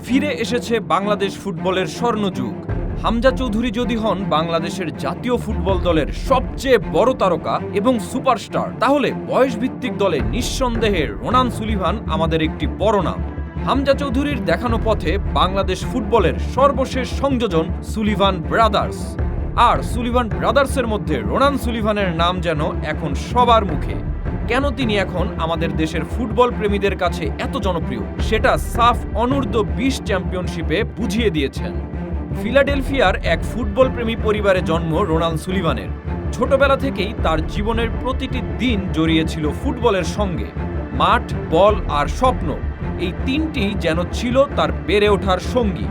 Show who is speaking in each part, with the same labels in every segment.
Speaker 1: ফিরে এসেছে বাংলাদেশ ফুটবলের স্বর্ণযুগ। হামজা চৌধুরী যদি হন বাংলাদেশের জাতীয় ফুটবল দলের সবচেয়ে বড় তারকা এবং সুপারস্টার, তাহলে বয়সভিত্তিক দলে নিঃসন্দেহে রোনান সুলিভান আমাদের একটি বড় নাম। হামজা চৌধুরীর দেখানো পথে বাংলাদেশ ফুটবলের সর্বশেষ সংযোজন সুলিভান ব্রাদার্স। আর সুলিভান ব্রাদার্সের মধ্যে রোনান সুলিভানের নাম যেন এখন সবার মুখে। কেন তিনি এখন আমাদের দেশের ফুটবল প্রেমীদের কাছে এত জনপ্রিয়, সেটা সাফ অনূর্ধ্ব 20 চ্যাম্পিয়নশিপে বুঝিয়ে দিয়েছেন। ফিলাডেলফিয়ার এক ফুটবল প্রেমী পরিবারে জন্ম রোনান সুলিভানের। ছোটবেলা থেকেই তার জীবনের প্রতিটি দিন জড়িয়েছিল ফুটবলের সঙ্গে। মাঠ, বল আর স্বপ্ন, এই তিনটি যেন ছিল তার বেড়ে ওঠার সঙ্গী।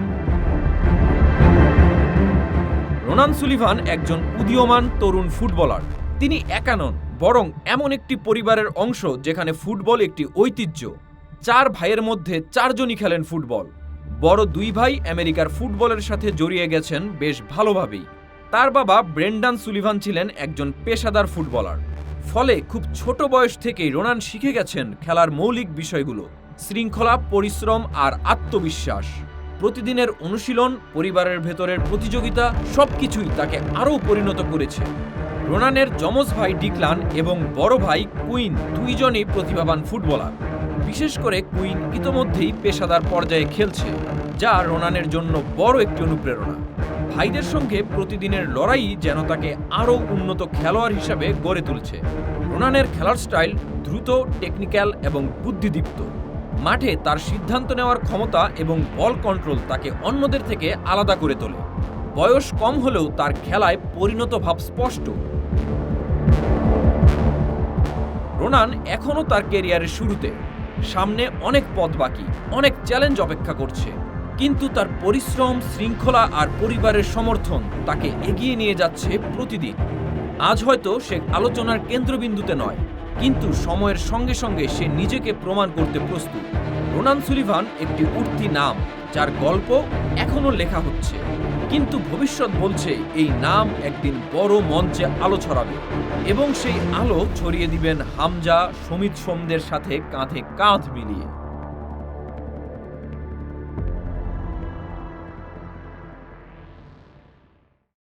Speaker 1: রোনান সুলিভান একজন উদীয়মান তরুণ ফুটবলার। তিনি একা নন, বরং এমন একটি পরিবারের অংশ যেখানে ফুটবল একটি ঐতিহ্য। 4 ভাইয়ের মধ্যে 4 জনই খেলেন ফুটবল। বড় 2 ভাই আমেরিকার ফুটবলের সাথে জড়িয়ে গেছেন বেশ ভালোভাবেই। তার বাবা ব্রেন্ডান সুলিভান ছিলেন একজন পেশাদার ফুটবলার। ফলে খুব ছোট বয়স থেকেই রোনান শিখে গেছেন খেলার মৌলিক বিষয়গুলো: শৃঙ্খলা, পরিশ্রম আর আত্মবিশ্বাস। প্রতিদিনের অনুশীলন, পরিবারের ভেতরের প্রতিযোগিতা সবকিছুই তাকে আরও পরিণত করেছে। রোনানের যমজ ভাই ডিক্লান এবং বড় ভাই কুইন দুইজনই প্রতিভাবান ফুটবলার। বিশেষ করে কুইন ইতোমধ্যেই পেশাদার পর্যায়ে খেলছে, যা রোনানের জন্য বড় একটি অনুপ্রেরণা। ভাইদের সঙ্গে প্রতিদিনের লড়াই যেন তাকে আরও উন্নত খেলোয়াড় হিসাবে গড়ে তুলছে। রোনানের খেলার স্টাইল দ্রুত, টেকনিক্যাল এবং বুদ্ধিদীপ্ত। মাঠে তার সিদ্ধান্ত নেওয়ার ক্ষমতা এবং বল কন্ট্রোল তাকে অন্যদের থেকে আলাদা করে তোলে। বয়স কম হলেও তার খেলায় পরিণত ভাব স্পষ্ট। রোনান এখনও তার ক্যারিয়ারের শুরুতে। সামনে অনেক পথ বাকি, অনেক চ্যালেঞ্জ অপেক্ষা করছে। কিন্তু তার পরিশ্রম, শৃঙ্খলা আর পরিবারের সমর্থন তাকে এগিয়ে নিয়ে যাচ্ছে প্রতিদিন। আজ হয়তো সে আলোচনার কেন্দ্রবিন্দুতে নয়, কিন্তু সময়ের সঙ্গে সঙ্গে সে নিজেকে প্রমাণ করতে প্রস্তুত। রোনান সুলিভান একটি উঠতি নাম, যার গল্প এখনও লেখা হচ্ছে। কিন্তু ভবিষ্যৎ বলছে এই নাম একদিন বড় মঞ্চে আলো ছড়াবে, এবং সেই আলো ছড়িয়ে দিবেন হামজা, সমিত সোমদের সাথে কাঁধে কাঁধ মিলিয়ে।